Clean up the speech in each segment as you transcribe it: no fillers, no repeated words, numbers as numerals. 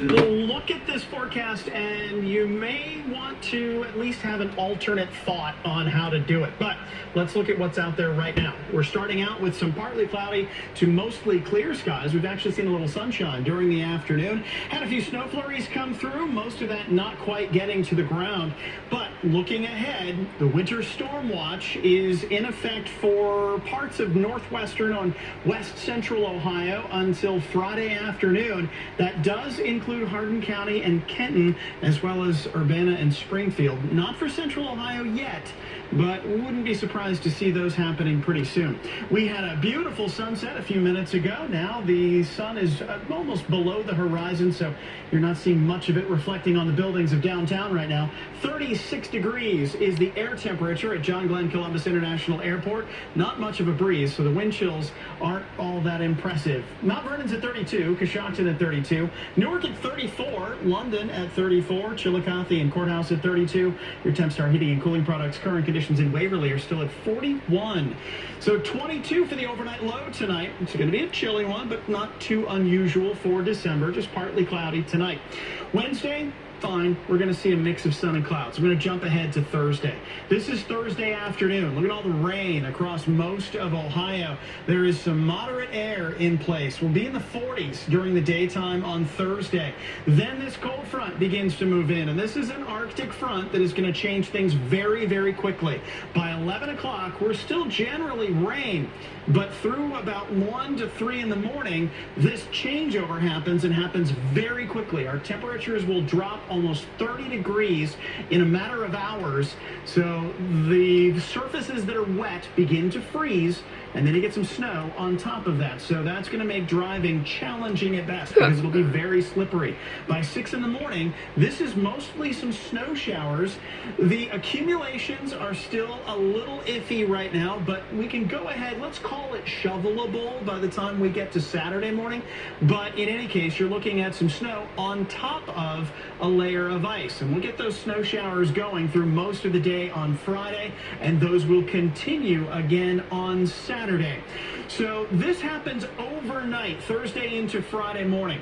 Look at this forecast and you may want to at least have an alternate thought on how to do it. But let's look at what's out there right now. We're starting out with some partly cloudy to mostly clear skies. We've actually seen a little sunshine during the afternoon. Had a few snow flurries come through, most of that not quite getting to the ground. But looking ahead, the winter storm watch is in effect for parts of northwestern on west central Ohio until Friday afternoon. That does include Hardin County and Kenton, as well as Urbana and Springfield. Not for central Ohio yet, but wouldn't be surprised to see those happening pretty soon. We had a beautiful sunset a few minutes ago. Now the sun is almost below the horizon, so you're not seeing much of it reflecting on the buildings of downtown right now. 36 degrees is the air temperature at John Glenn Columbus International Airport. Not much of a breeze, so the wind chills aren't all that impressive. Mount Vernon's at 32, Coshocton at 32, Newark at 34, London at 34, Chillicothe and Courthouse at 32. Your Tempstar Heating and Cooling Products current conditions in Waverly are still at 41. So 22 for the overnight low tonight. It's going to be a chilly one, but not too unusual for December, just partly cloudy tonight. Wednesday, fine. We're going to see a mix of sun and clouds. We're going to jump ahead to Thursday. This is Thursday afternoon. Look at all the rain across most of Ohio. There is some moderate air in place. We'll be in the 40s during the daytime on Thursday. Then this cold front begins to move in, and this is an Arctic front that is going to change things very, very quickly. By 11 o'clock, we're still generally rain, but through about 1 to 3 in the morning, this changeover happens and happens very quickly. Our temperatures will drop almost 30 degrees in a matter of hours. So the surfaces that are wet begin to freeze, and then you get some snow on top of that. So that's going to make driving challenging at best because it'll be very slippery. By 6 in the morning, this is mostly some snow showers. The accumulations are still a little iffy right now, but we can go ahead. Let's call it shovelable by the time we get to Saturday morning. But in any case, you're looking at some snow on top of a layer of ice. And we'll get those snow showers going through most of the day on Friday, and those will continue again on Saturday. So this happens overnight, Thursday into Friday morning.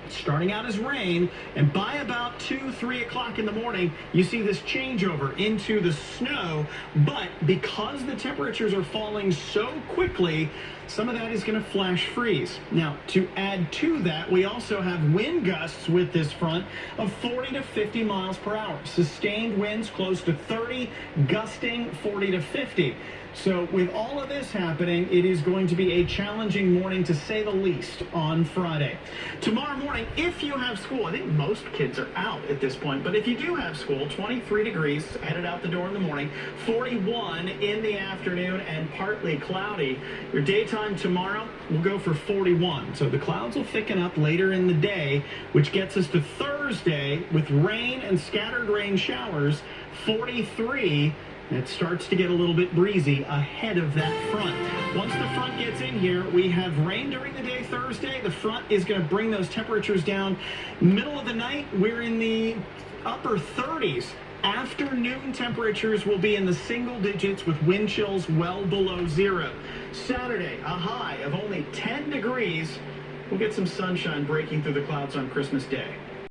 Starting out as rain, and by about 2, 3 o'clock in the morning, you see this changeover into the snow. But because the temperatures are falling so quickly, some of that is going to flash freeze. Now, to add to that, we also have wind gusts with this front of 40 to 50 miles per hour. Sustained winds close to 30, gusting 40 to 50. So with all of this happening, it is going to be a challenging morning, to say the least, on Friday. Tomorrow morning, if you have school, I think most kids are out at this point, but if you do have school, 23 degrees headed out the door in the morning, 41 in the afternoon, and partly cloudy. Your daytime tomorrow will go for 41. So the clouds will thicken up later in the day, which gets us to Thursday with rain and scattered rain showers, 43. It starts to get a little bit breezy ahead of that front. Once the front gets in here, we have rain during the day Thursday. The front is going to bring those temperatures down. Middle of the night, we're in the upper 30s. Afternoon temperatures will be in the single digits with wind chills well below zero. Saturday, a high of only 10 degrees. We'll get some sunshine breaking through the clouds on Christmas Day.